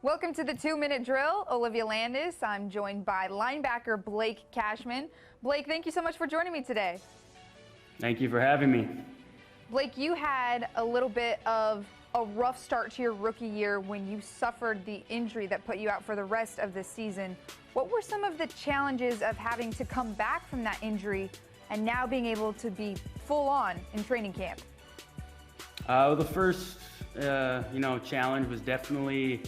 Welcome to the 2-minute drill. Olivia Landis. I'm joined by linebacker Blake Cashman. Blake, thank you so much for joining me today. Thank you for having me. Blake, you had a little bit of a rough start to your rookie year when you suffered the injury that put you out for the rest of the season. What were some of the challenges of having to come back from that injury and now being able to be full on in training camp? The first, challenge was definitely,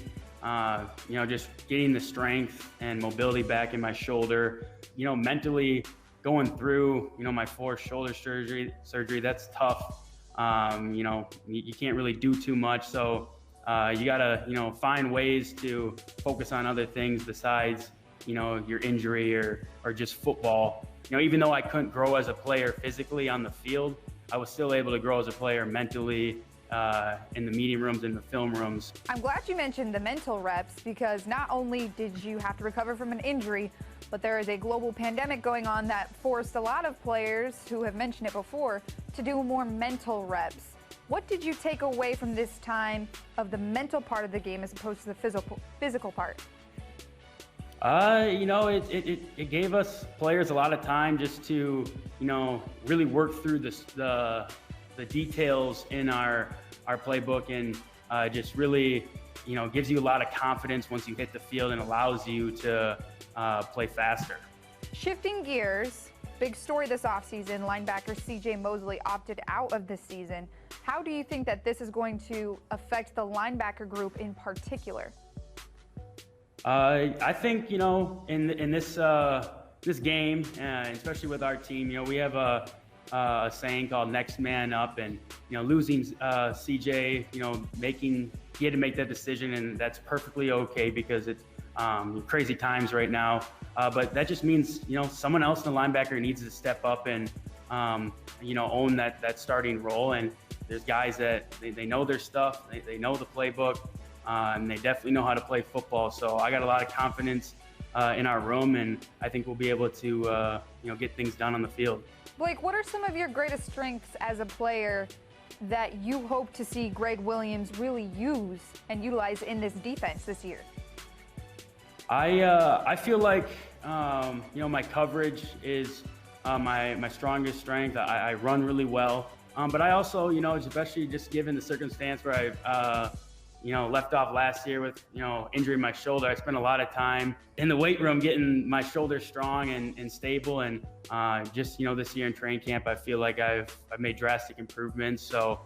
just getting the strength and mobility back in my shoulder. Mentally going through, my fourth shoulder surgery, that's tough. You can't really do too much. So you gotta, find ways to focus on other things besides, your injury or just football. Even though I couldn't grow as a player physically on the field, I was still able to grow as a player mentally in the meeting rooms and the film rooms. I'm glad you mentioned the mental reps because not only did you have to recover from an injury, but there is a global pandemic going on that forced a lot of players who have mentioned it before to do more mental reps. What did you take away from this time of the mental part of the game as opposed to the physical part? It gave us players a lot of time just to, really work through the details in our playbook and just really, gives you a lot of confidence once you hit the field and allows you to play faster. Shifting gears, big story this offseason, linebacker C.J. Mosley opted out of this season. How do you think that this is going to affect the linebacker group in particular? I think, in this game, especially with our team, we have a saying called next man up, and losing CJ, he had to make that decision, and that's perfectly okay because it's crazy times right now. But that just means someone else in the linebacker needs to step up and own that starting role. And there's guys that they know their stuff, they know the playbook, and they definitely know how to play football. So I got a lot of confidence in our room, and I think we'll be able to get things done on the field. Blake, what are some of your greatest strengths as a player that you hope to see Greg Williams really use and utilize in this defense this year? I feel like my coverage is my strongest strength. I run really well, but I also especially just given the circumstance where I've left off last year with, injuring my shoulder. I spent a lot of time in the weight room getting my shoulder strong and stable. And just, this year in training camp, I feel like I've made drastic improvements. So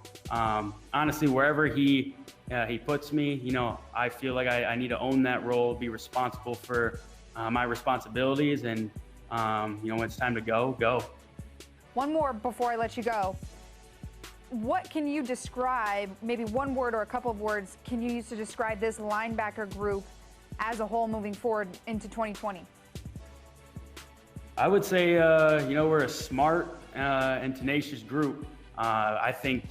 honestly, wherever he puts me, I feel like I need to own that role, be responsible for my responsibilities. And, when it's time to go. One more before I let you go. What can you describe, maybe one word or a couple of words, can you use to describe this linebacker group as a whole moving forward into 2020? I would say, we're a smart and tenacious group. I think,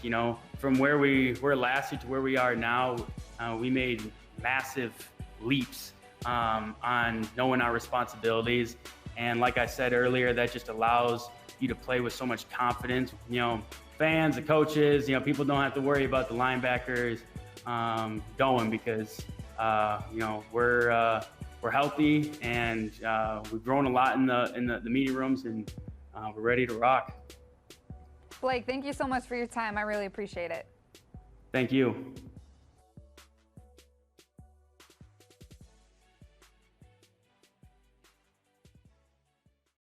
from where we were last year to where we are now, we made massive leaps on knowing our responsibilities. And like I said earlier, that just allows you to play with so much confidence. Fans, the coaches, people don't have to worry about the linebackers going because we're healthy and we've grown a lot in the meeting rooms, and we're ready to rock. Blake, thank you so much for your time. I really appreciate it. Thank you.